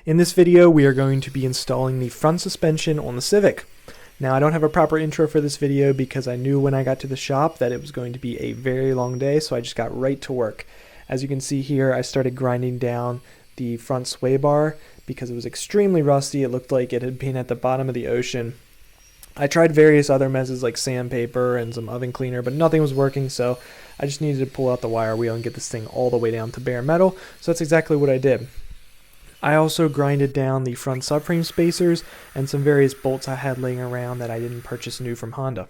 In this video, we are going to be installing the front suspension on the Civic. Now, I don't have a proper intro for this video because I knew when I got to the shop that it was going to be a very long day, so I just got right to work. As you can see here, I started grinding down the front sway bar because it was extremely rusty. It looked like it had been at the bottom of the ocean. I tried various other methods like sandpaper and some oven cleaner, but nothing was working, so I just needed to pull out the wire wheel and get this thing all the way down to bare metal, so that's exactly what I did. I also grinded down the front subframe spacers and some various bolts I had laying around that I didn't purchase new from Honda.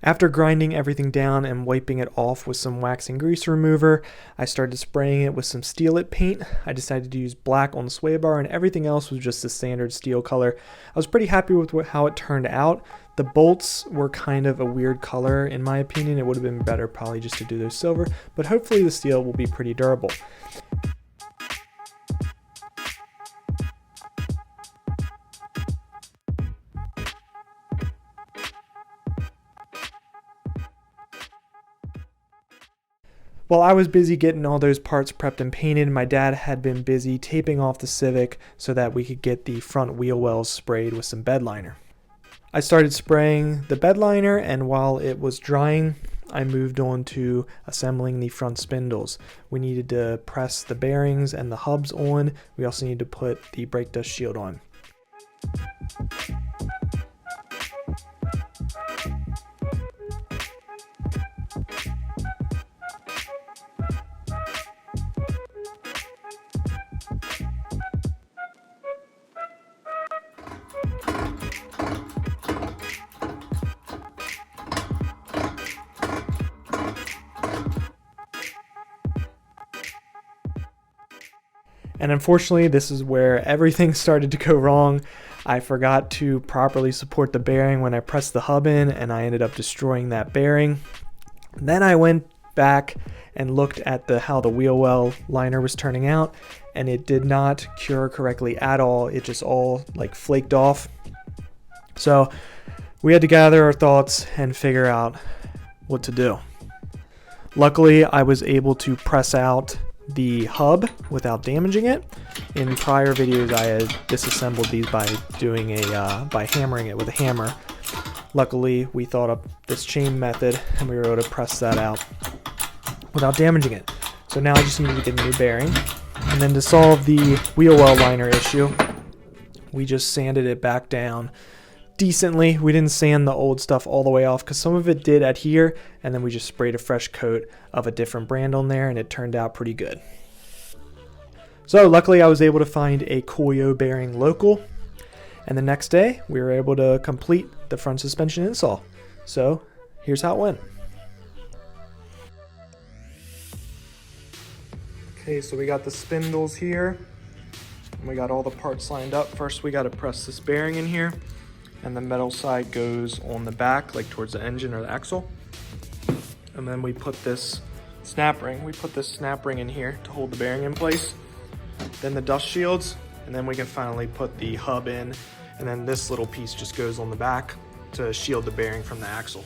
After grinding everything down and wiping it off with some wax and grease remover, I started spraying it with some Steel-It paint. I decided to use black on the sway bar and everything else was just the standard steel color. I was pretty happy with how it turned out. The bolts were kind of a weird color in my opinion. It would have been better probably just to do those silver, but hopefully the steel will be pretty durable. While I was busy getting all those parts prepped and painted, my dad had been busy taping off the Civic so that we could get the front wheel wells sprayed with some bed liner. I started spraying the bed liner, and while it was drying, I moved on to assembling the front spindles. We needed to press the bearings and the hubs on. We also needed to put the brake dust shield on. And unfortunately, this is where everything started to go wrong. I forgot to properly support the bearing when I pressed the hub in, and I ended up destroying that bearing. Then I went back and looked at how the wheel well liner was turning out, and it did not cure correctly at all. It just all like flaked off. So we had to gather our thoughts and figure out what to do. Luckily, I was able to press out the hub without damaging it. In prior videos, I had disassembled these by hammering it with a hammer. Luckily, we thought up this chain method and we were able to press that out without damaging it. So now I just need to get a new bearing. And then to solve the wheel well liner issue, we just sanded it back down decently. We didn't sand the old stuff all the way off because some of it did adhere, and then we just sprayed a fresh coat of a different brand on there and it turned out pretty good. So luckily I was able to find a Koyo bearing local, and the next day we were able to complete the front suspension install. So here's how it went. Okay, so we got the spindles here and we got all the parts lined up. First we got to press this bearing in here, and the metal side goes on the back, like towards the engine or the axle. And then we put this snap ring. We put this snap ring in here to hold the bearing in place. Then the dust shields, and then we can finally put the hub in. And then this little piece just goes on the back to shield the bearing from the axle.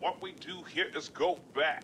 What we do here is go back.